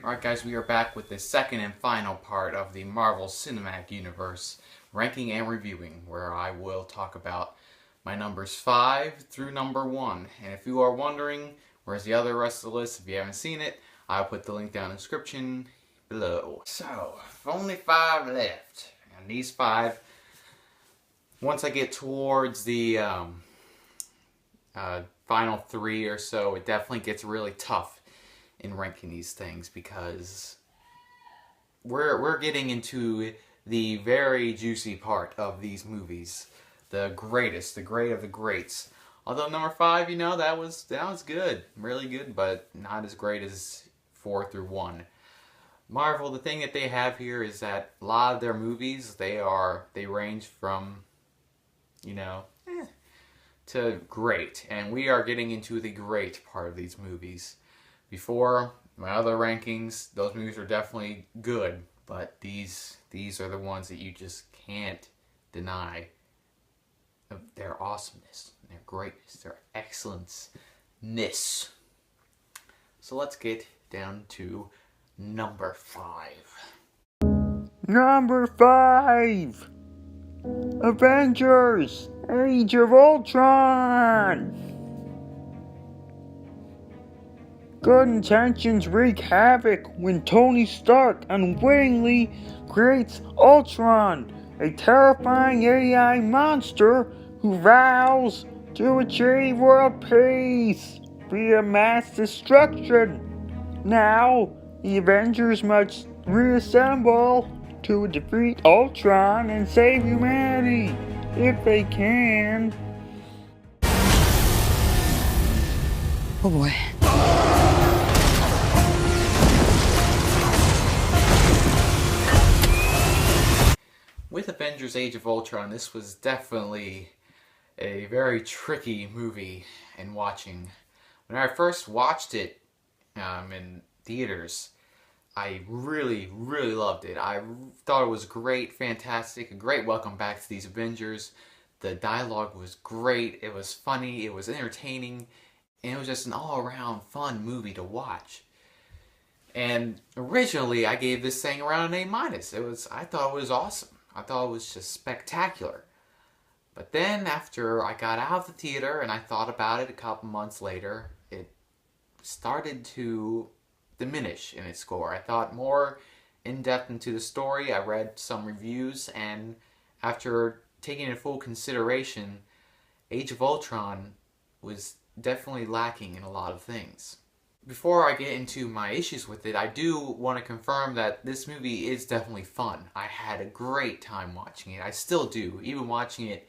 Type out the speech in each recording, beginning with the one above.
Alright guys, we are back with the second and final part of the Marvel Cinematic Universe ranking and reviewing, where I will talk about my numbers 5 through number 1. And if you are wondering where's the other rest of the list, if you haven't seen it, I'll put the link down in the description below. So, only 5 left. And these 5, once I get towards the final 3 or so, it definitely gets really tough in ranking these things, because we're getting into the very juicy part of these movies, the greatest, the great of the greats. Although number 5, you know, that was good, really good, but not as great as 4 through 1. Marvel, the thing that they have here is that a lot of their movies, they range from, you know, to great, and we are getting into the great part of these movies. Before, my other rankings, those movies are definitely good, but these are the ones that you just can't deny of their awesomeness, their greatness, their excellence-ness. So let's get down to number 5. Number 5! Avengers! Age of Ultron! Good intentions wreak havoc when Tony Stark unwittingly creates Ultron, a terrifying AI monster who vows to achieve world peace via mass destruction. Now, the Avengers must reassemble to defeat Ultron and save humanity, if they can. Oh boy. With Avengers Age of Ultron, this was definitely a very tricky movie in watching. When I first watched it in theaters, I really loved it. I thought it was great, fantastic, a great welcome back to these Avengers. The dialogue was great, it was funny, it was entertaining, and it was just an all-around fun movie to watch. And originally, I gave this thing around an A-. I thought it was awesome. I thought it was just spectacular. But then after I got out of the theater and I thought about it a couple months later, it started to diminish in its score. I thought more in depth into the story. I read some reviews, and after taking in full consideration, Age of Ultron was definitely lacking in a lot of things. Before I get into my issues with it, I do want to confirm that this movie is definitely fun. I had a great time watching it. I still do. Even watching it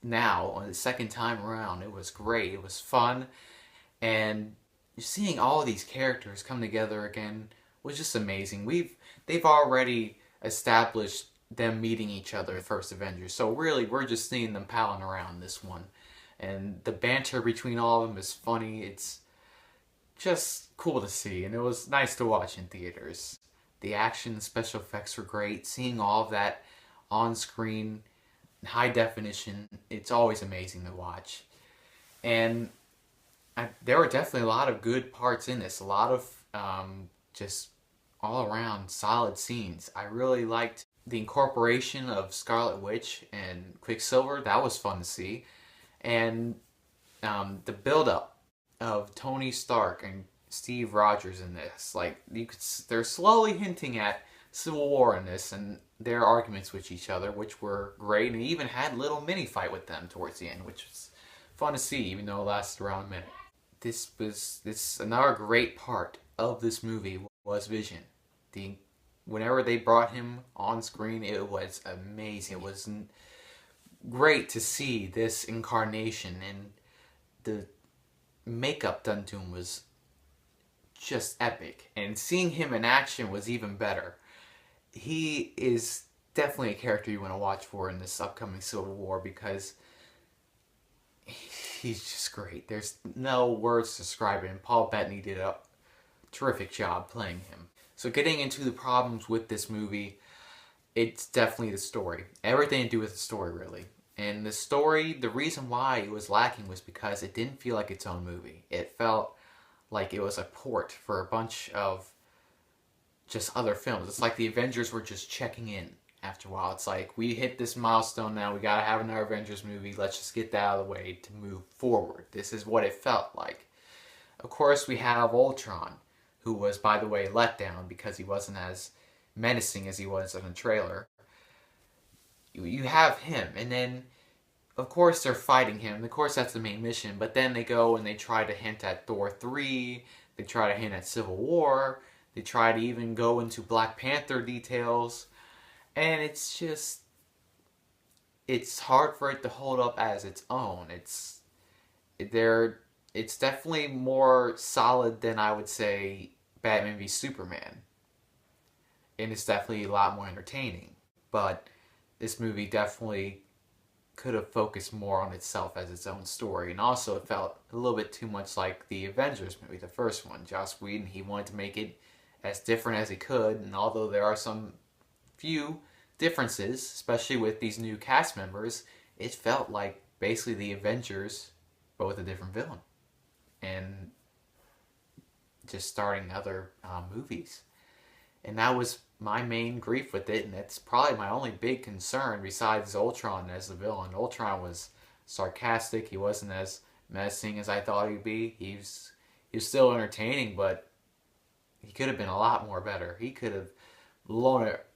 now, on the second time around, it was great. It was fun. And seeing all of these characters come together again was just amazing. They've already established them meeting each other in First Avengers. So really, we're just seeing them palling around this one. And the banter between all of them is funny. It's just cool to see, and it was nice to watch in theaters. The action, special effects were great. Seeing all of that on screen, high definition, it's always amazing to watch. And there were definitely a lot of good parts in this. A lot of just all around solid scenes. I really liked the incorporation of Scarlet Witch and Quicksilver. That was fun to see. And the build-up of Tony Stark and Steve Rogers in this. Like, they're slowly hinting at Civil War in this and their arguments with each other, which were great, and even had a little mini fight with them towards the end, which was fun to see, even though it lasted around a minute. Another great part of this movie was Vision. Whenever they brought him on screen, it was amazing. It was great to see this incarnation, and the makeup done to him was just epic, and seeing him in action was even better. He is definitely a character you want to watch for in this upcoming Civil War, because he's just great. There's no words to describe him. Paul Bettany did a terrific job playing him. So getting into the problems with this movie, it's definitely the story. Everything to do with the story, really. And the story, the reason why it was lacking was because it didn't feel like its own movie. It felt like it was a port for a bunch of just other films. It's like the Avengers were just checking in after a while. It's like, we hit this milestone now, we gotta have another Avengers movie, let's just get that out of the way to move forward. This is what it felt like. Of course, we have Ultron, who was, by the way, let down because he wasn't as menacing as he was in the trailer. You have him, and then, of course, they're fighting him. Of course, that's the main mission, but then they go and they try to hint at Thor 3, they try to hint at Civil War, they try to even go into Black Panther details, and it's just, it's hard for it to hold up as its own. It's definitely more solid than, I would say, Batman v Superman, and it's definitely a lot more entertaining. But this movie definitely could have focused more on itself as its own story, and also it felt a little bit too much like the Avengers movie, the first one. Joss Whedon, he wanted to make it as different as he could, and although there are some few differences, especially with these new cast members, it felt like basically the Avengers, but with a different villain, and just starting other movies. And that was my main grief with it, and that's probably my only big concern besides Ultron as the villain. Ultron was sarcastic, he wasn't as menacing as I thought he'd be. He was still entertaining, but he could have been a lot more better. He could have blown it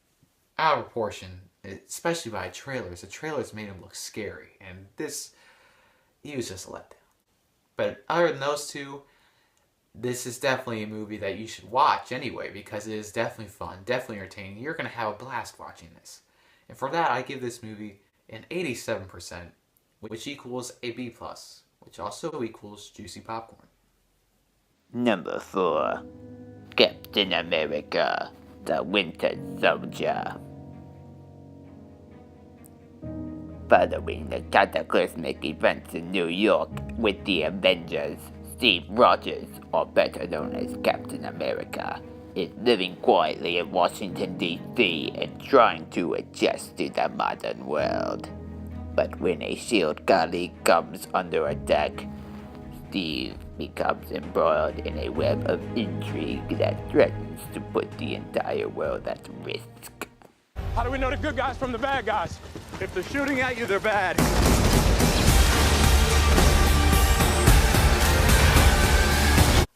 out of proportion, especially by trailers. The trailers made him look scary, and this, he was just a letdown. But other than those two, this is definitely a movie that you should watch anyway, because it is definitely fun, definitely entertaining. You're going to have a blast watching this. And for that, I give this movie an 87%, which equals a B+, which also equals juicy popcorn. Number 4. Captain America, the Winter Soldier. Following the cataclysmic events in New York with the Avengers, Steve Rogers, or better known as Captain America, is living quietly in Washington, D.C. and trying to adjust to the modern world. But when a S.H.I.E.L.D. colleague comes under attack, Steve becomes embroiled in a web of intrigue that threatens to put the entire world at risk. How do we know the good guys from the bad guys? If they're shooting at you, they're bad.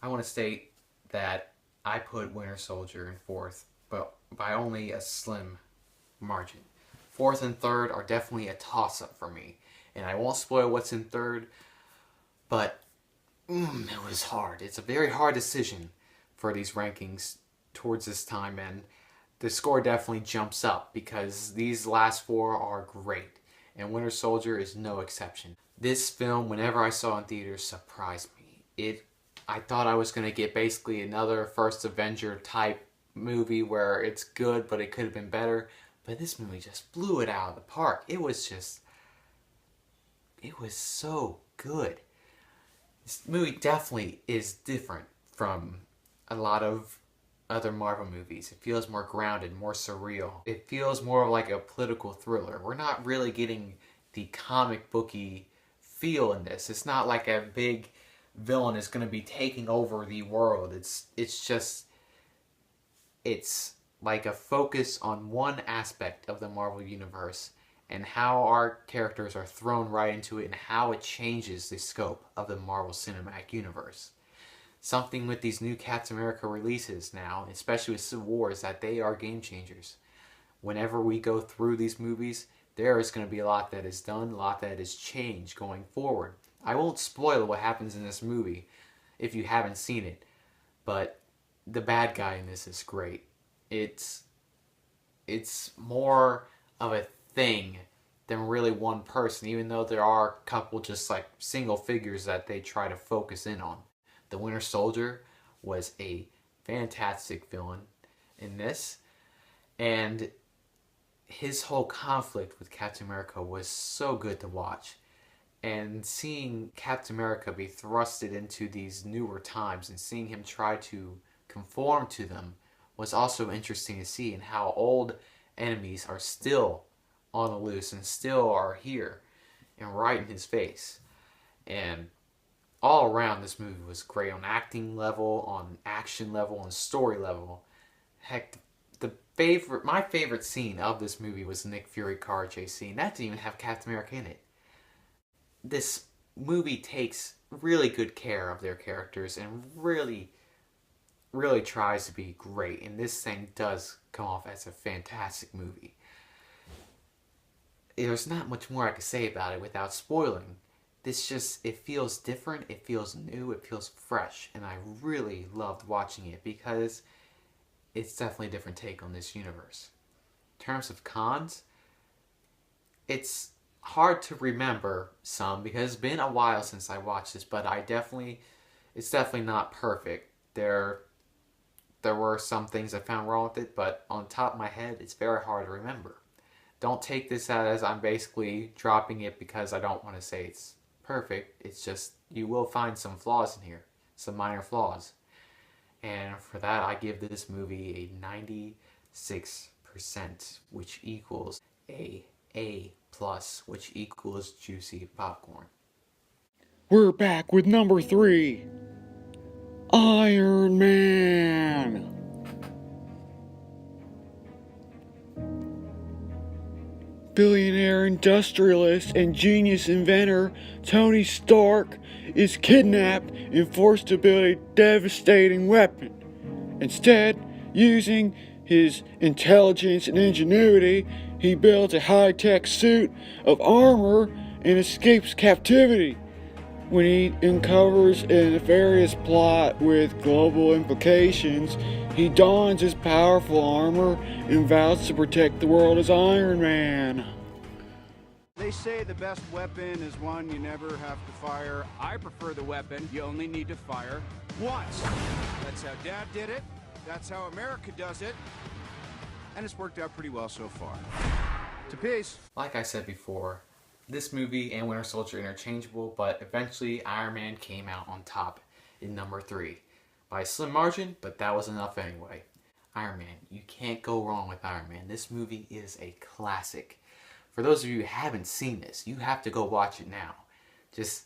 I want to state that I put Winter Soldier in fourth, but by only a slim margin. Fourth and third are definitely a toss-up for me, and I won't spoil what's in third, but it was hard. It's a very hard decision for these rankings towards this time, and the score definitely jumps up because these last four are great, and Winter Soldier is no exception. This film, whenever I saw it in theaters, surprised me. I thought I was going to get basically another First Avenger type movie where it's good, but it could have been better. But this movie just blew it out of the park. It was so good. This movie definitely is different from a lot of other Marvel movies. It feels more grounded, more surreal. It feels more like a political thriller. We're not really getting the comic booky feel in this. It's not like a big villain is going to be taking over the world. It's like a focus on one aspect of the Marvel Universe and how our characters are thrown right into it and how it changes the scope of the Marvel Cinematic Universe. Something with these new Captain America releases now, especially with Civil War, is that they are game changers. Whenever we go through these movies, there is going to be a lot that is done, a lot that is changed going forward. I won't spoil what happens in this movie if you haven't seen it, but the bad guy in this is great. It's more of a thing than really one person, even though there are a couple just like single figures that they try to focus in on. The Winter Soldier was a fantastic villain in this, and his whole conflict with Captain America was so good to watch. And seeing Captain America be thrusted into these newer times and seeing him try to conform to them was also interesting to see, and how old enemies are still on the loose and still are here and right in his face. And all around, this movie was great on acting level, on action level, on story level. Heck, my favorite scene of this movie was the Nick Fury car chase scene. That didn't even have Captain America in it. This movie takes really good care of their characters and really, really tries to be great. And this thing does come off as a fantastic movie. There's not much more I could say about it without spoiling. It feels different, it feels new, it feels fresh, and I really loved watching it because it's definitely a different take on this universe. In terms of cons, it's hard to remember some because it's been a while since I watched this, but it's definitely not perfect. There were some things I found wrong with it, but on top of my head, it's very hard to remember. Don't take this as I'm basically dropping it because I don't want to say it's perfect. It's just you will find some flaws in here, some minor flaws. And for that, I give this movie a 96%, which equals A+, which equals juicy popcorn. We're back with number 3. Iron Man. Billionaire industrialist and genius inventor Tony Stark is kidnapped and forced to build a devastating weapon. Instead, using his intelligence and ingenuity, he builds a high-tech suit of armor and escapes captivity. When he uncovers a nefarious plot with global implications, he dons his powerful armor and vows to protect the world as Iron Man. They say the best weapon is one you never have to fire. I prefer the weapon you only need to fire once. That's how Dad did it. That's how America does it. And it's worked out pretty well so far. To peace. Like I said before, this movie and Winter Soldier are interchangeable, but eventually Iron Man came out on top in number 3. By a slim margin, but that was enough anyway. Iron Man, you can't go wrong with Iron Man. This movie is a classic. For those of you who haven't seen this, you have to go watch it now. Just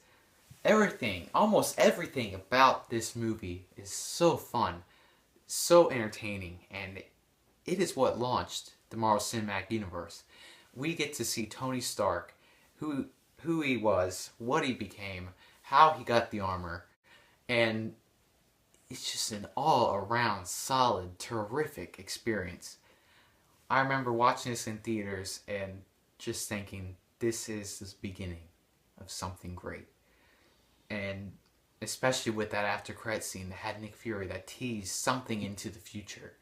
almost everything about this movie is so fun, so entertaining, and it is what launched the Marvel Cinematic Universe. We get to see Tony Stark, who he was, what he became, how he got the armor, and it's just an all-around solid, terrific experience. I remember watching this in theaters and just thinking, this is the beginning of something great. And especially with that after credit scene that had Nick Fury that teased something into the future.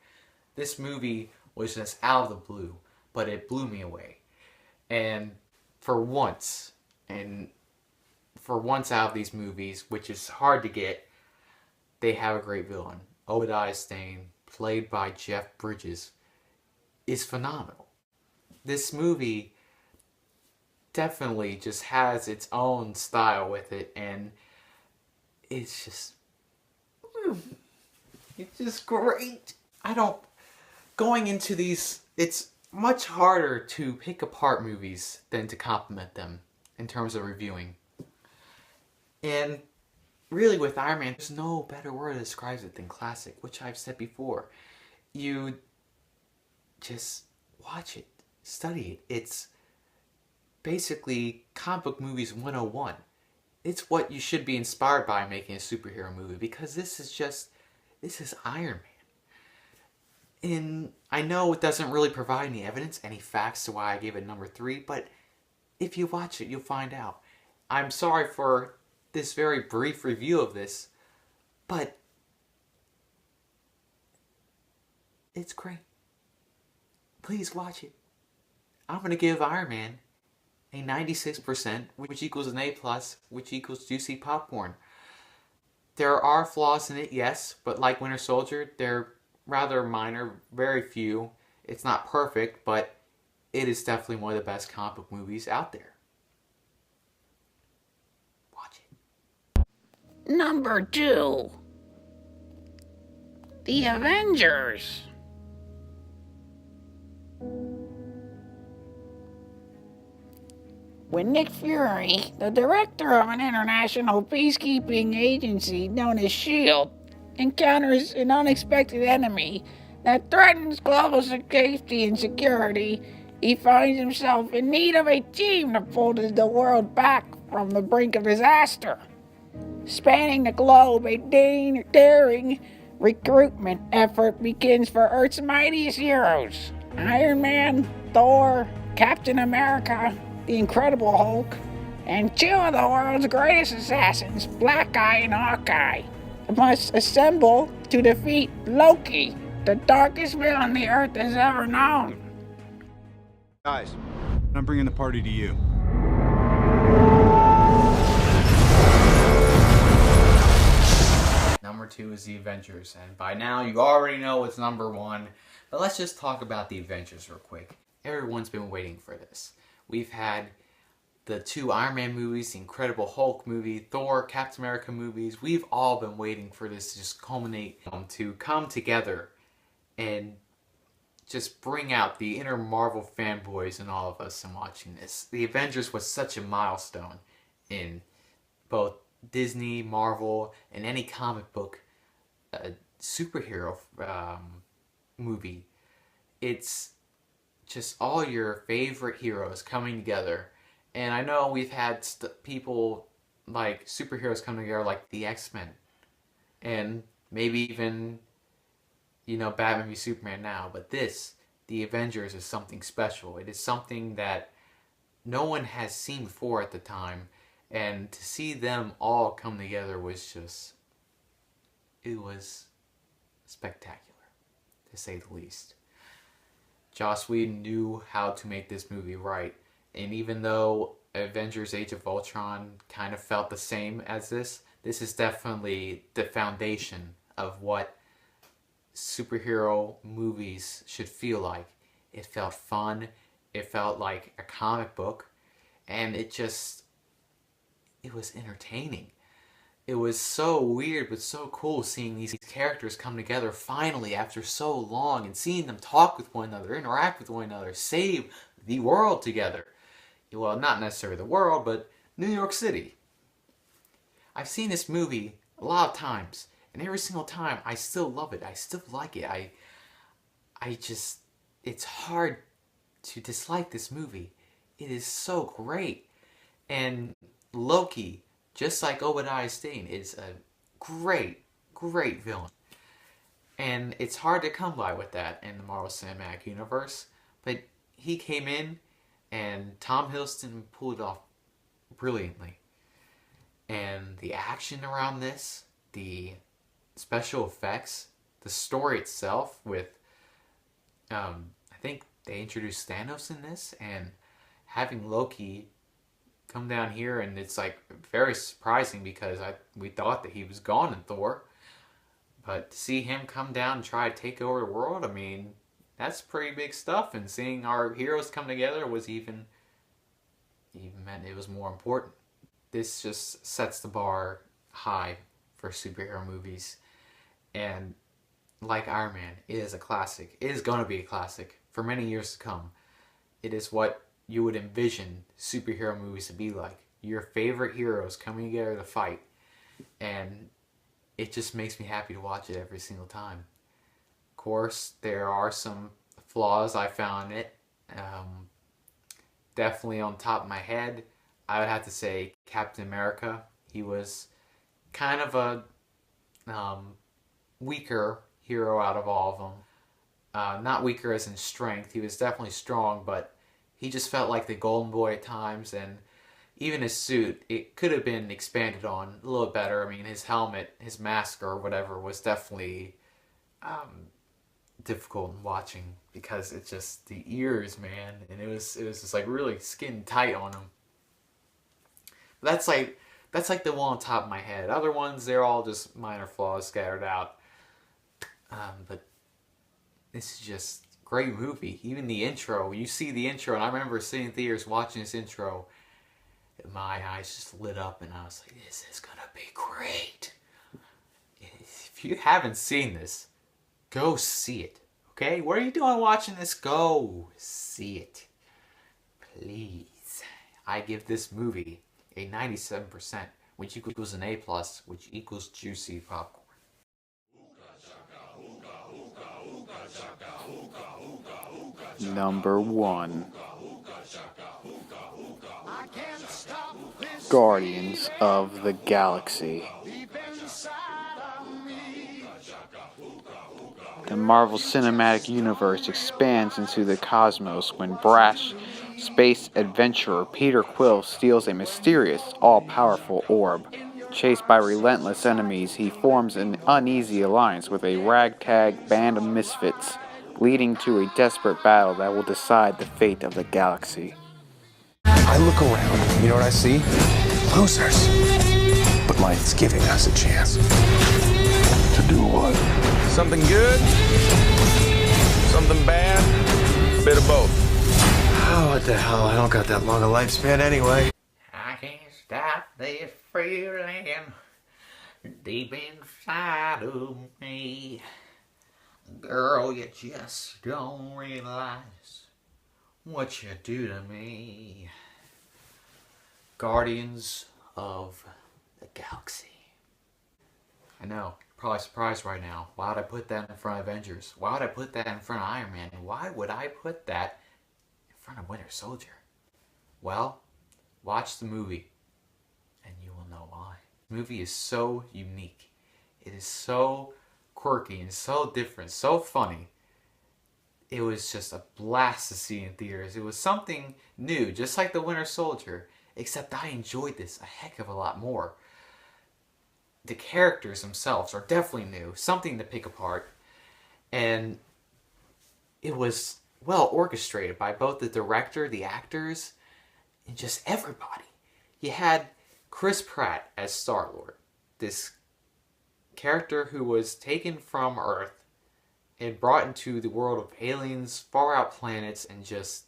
This movie was just out of the blue, but it blew me away. And for once out of these movies, which is hard to get, they have a great villain. Obadiah Stane, played by Jeff Bridges, is phenomenal. This movie definitely just has its own style with it, and it's just great. Going into these, it's much harder to pick apart movies than to compliment them in terms of reviewing. And really with Iron Man, there's no better word that describes it than classic, which I've said before. You just watch it, study it. It's basically comic book movies 101. It's what you should be inspired by making a superhero movie, because this is Iron Man. And I know it doesn't really provide any evidence, any facts to why I gave it number 3, but if you watch it, you'll find out. I'm sorry for this very brief review of this, but it's great. Please watch it. I'm going to give Iron Man a 96%, which equals an A+, which equals juicy popcorn. There are flaws in it, yes, but like Winter Soldier, they're rather minor, very few. It's not perfect, but it is definitely one of the best comic book movies out there. Watch it. Number 2. The Avengers. When Nick Fury, the director of an international peacekeeping agency known as S.H.I.E.L.D., encounters an unexpected enemy that threatens global safety and security, he finds himself in need of a team to pull the world back from the brink of disaster. Spanning the globe, a daring recruitment effort begins for Earth's mightiest heroes: Iron Man, Thor, Captain America, the Incredible Hulk, and two of the world's greatest assassins, Black Eye and Hawkeye, must assemble to defeat Loki, the darkest villain the Earth has ever known. Guys, I'm bringing the party to you. Number 2 is the Avengers, and by now you already know it's number 1, but let's just talk about the Avengers real quick. Everyone's been waiting for this. We've had the 2 Iron Man movies, the Incredible Hulk movie, Thor, Captain America movies. We've all been waiting for this to just culminate, to come together and just bring out the inner Marvel fanboys in all of us in watching this. The Avengers was such a milestone in both Disney, Marvel, and any comic book superhero movie. It's just all your favorite heroes coming together. And I know we've had people like superheroes come together like the X-Men. And maybe even, Batman v Superman now. But this, the Avengers, is something special. It is something that no one has seen before at the time. And to see them all come together was just, it was spectacular, to say the least. Joss Whedon knew how to make this movie right. And even though Avengers Age of Ultron kind of felt the same as this is definitely the foundation of what superhero movies should feel like. It felt fun, it felt like a comic book, and it was entertaining. It was so weird but so cool seeing these characters come together finally after so long, and seeing them talk with one another, interact with one another, save the world together. Well, not necessarily the world, but New York City. I've seen this movie a lot of times, and every single time I still love it. I still like it. It's hard to dislike this movie. It is so great. And Loki, just like Obadiah Stane, is a great, great villain. And it's hard to come by with that in the Marvel Cinematic Universe. But he came in, and Tom Hiddleston pulled it off brilliantly. And the action around this, the special effects, the story itself with, I think they introduced Thanos in this, and having Loki come down here, and it's like very surprising because we thought that he was gone in Thor, but to see him come down and try to take over the world, that's pretty big stuff. And seeing our heroes come together was even meant it was more important. This just sets the bar high for superhero movies, and like Iron Man, it is a classic. It is going to be a classic for many years to come. It is what you would envision superhero movies to be like. Your favorite heroes coming together to fight. And it just makes me happy to watch it every single time. Of course, there are some flaws I found in it. Definitely on top of my head, I would have to say Captain America. He was kind of a weaker hero out of all of them. Not weaker as in strength. He was definitely strong, but he just felt like the golden boy at times, and even his suit, it could have been expanded on a little better. His helmet, his mask or whatever was definitely difficult in watching because it's just the ears, man, and it was just like really skin tight on him. That's like the one on top of my head. Other ones, they're all just minor flaws scattered out. But this is just a great movie. Even the intro, you see the intro, and I remember sitting in theaters watching this intro, and my eyes just lit up, and I was like, this is gonna be great. If you haven't seen this, go see it. Okay? What are you doing watching this? Go see it. Please. I give this movie a 97%, which equals an A+, which equals juicy popcorn. Number 1. Guardians of the Galaxy. The Marvel Cinematic Universe expands into the cosmos when brash space adventurer Peter Quill steals a mysterious, all-powerful orb. Chased by relentless enemies, he forms an uneasy alliance with a ragtag band of misfits, leading to a desperate battle that will decide the fate of the galaxy. I look around, you know what I see? Losers. But life's giving us a chance. To do what? Something good, something bad, a bit of both. Oh, what the hell? I don't got that long a lifespan anyway. I can't stop this feeling deep inside of me. Girl, you just don't realize what you do to me. Guardians of the Galaxy. I know, probably surprised right now. Why would I put that in front of Avengers? Why would I put that in front of Iron Man? And why would I put that in front of Winter Soldier? Well, watch the movie and you will know why. The movie is so unique. It is so quirky and so different, so funny. It was just a blast to see in theaters. It was something new, just like the Winter Soldier, except I enjoyed this a heck of a lot more. The characters themselves are definitely new, something to pick apart, and it was well orchestrated by both the director, the actors, and just everybody. You had Chris Pratt as Star-Lord, this character who was taken from Earth and brought into the world of aliens, far-out planets, and just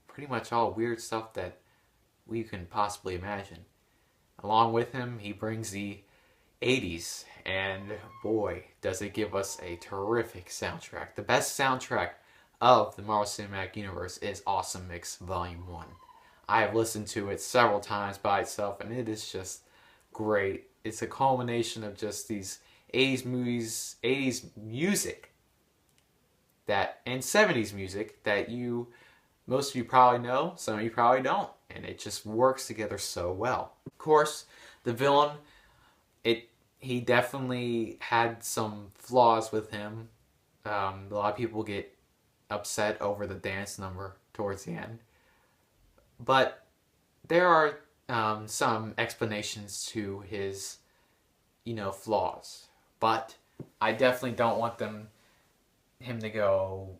pretty much all weird stuff that we can possibly imagine. Along with him, he brings the 80s, and boy, does it give us a terrific soundtrack. The best soundtrack of the Marvel Cinematic Universe is Awesome Mix Volume 1. I have listened to it several times by itself, and it is just great. It's a culmination of just these 80s movies, 80s music, that and 70s music that most of you probably know, some of you probably don't, and it just works together so well. Of course, the villain, he definitely had some flaws with him. A lot of people get upset over the dance number towards the end, but there are some explanations to his, flaws. But I definitely don't want him to go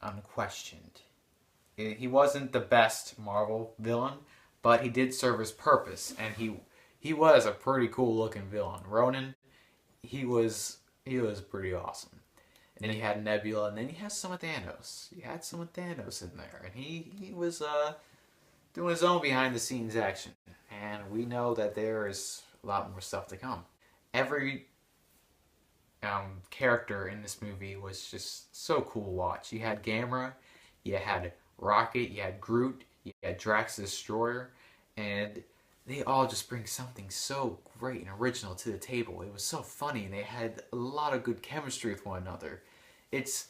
unquestioned. He wasn't the best Marvel villain, but he did serve his purpose, and he was a pretty cool looking villain. Ronan, he was pretty awesome. And then he had Nebula, and then he had some of Thanos. You had some of Thanos in there, and he was doing his own behind the scenes action. And we know that there is a lot more stuff to come. Every character in this movie was just so cool to watch. You had Gamera, you had Rocket, you had Groot, you had Drax the Destroyer, and they all just bring something so great and original to the table. It was so funny, and they had a lot of good chemistry with one another. It's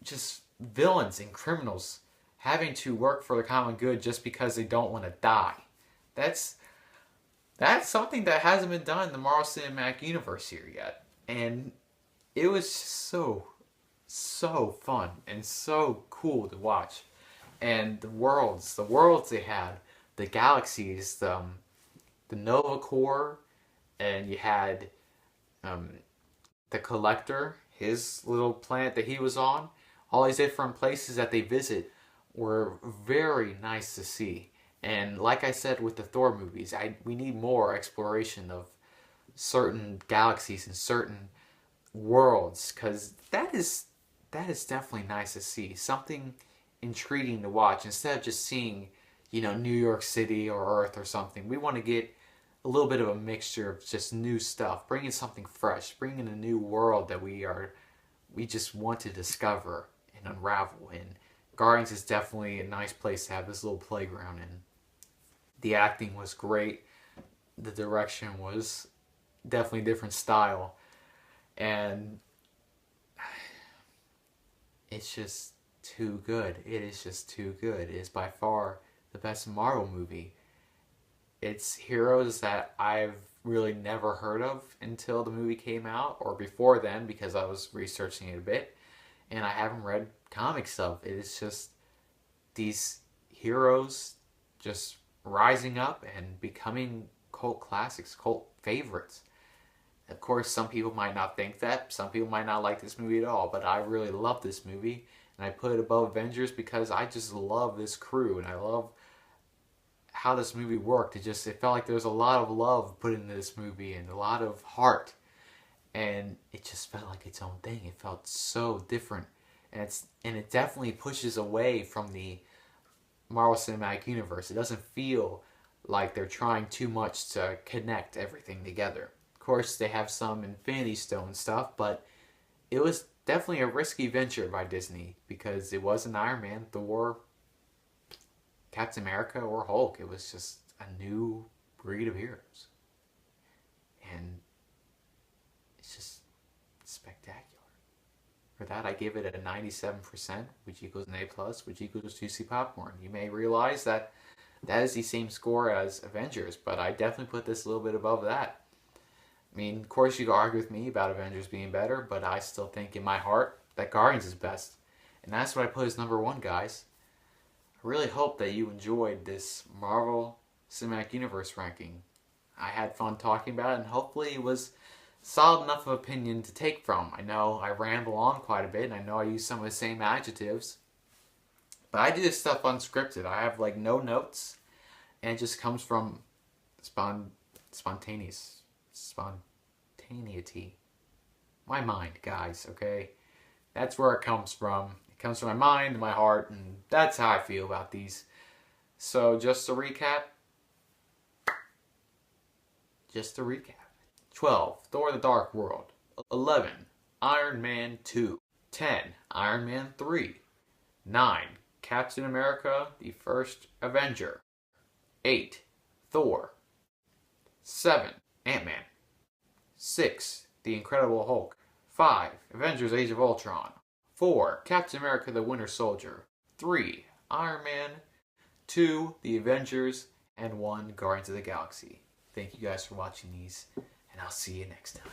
just villains and criminals having to work for the common good just because they don't want to die. That's something that hasn't been done in the Marvel Cinematic Universe here yet. And it was just so fun and so cool to watch. And the worlds they had, the galaxies, the Nova Corps, and you had the Collector, his little planet that he was on. All these different places that they visit were very nice to see. And like I said with the Thor movies, we need more exploration of certain galaxies and certain worlds, because that is definitely nice to see. Something intriguing to watch instead of just seeing, New York City or Earth or something. We want to get a little bit of a mixture of just new stuff, bringing something fresh, bringing a new world that we just want to discover and unravel. And Guardians is definitely a nice place to have this little playground in. The acting was great. The direction was definitely a different style. And it's just too good. It is just too good. It is by far the best Marvel movie. It's heroes that I've really never heard of until the movie came out, or before then because I was researching it a bit, and I haven't read comics of. It is just these heroes just rising up and becoming cult classics, cult favorites. Of course, some people might not think that. Some people might not like this movie at all, but I really love this movie, and I put it above Avengers because I just love this crew, and I love how this movie worked. It felt like there was a lot of love put into this movie and a lot of heart, and it just felt like its own thing. It felt so different, and it definitely pushes away from the Marvel Cinematic Universe. It doesn't feel like they're trying too much to connect everything together. Of course, they have some Infinity Stone stuff, but it was definitely a risky venture by Disney because it wasn't Iron Man, Thor, Captain America, or Hulk. It was just a new breed of heroes. And it's just spectacular. For that, I give it a 97%, which equals an A+, which equals juicy popcorn. You may realize that that is the same score as Avengers, but I definitely put this a little bit above that. I mean, of course, you could argue with me about Avengers being better, but I still think in my heart that Guardians is best. And that's what I put as #1, guys. I really hope that you enjoyed this Marvel Cinematic Universe ranking. I had fun talking about it, and hopefully it was solid enough of opinion to take from. I know I ramble on quite a bit, and I know I use some of the same adjectives, but I do this stuff unscripted. I have like no notes, and it just comes from spontaneity. My mind, guys, okay? That's where it comes from. It comes from my mind and my heart, and that's how I feel about these. So just to recap. 12, Thor the Dark World. 11, Iron Man 2. 10, Iron Man 3. 9, Captain America, the First Avenger. 8, Thor. 7, Ant-Man. 6, The Incredible Hulk. 5, Avengers Age of Ultron. 4, Captain America the Winter Soldier. 3, Iron Man. 2, The Avengers. And 1, Guardians of the Galaxy. Thank you guys for watching these, and I'll see you next time.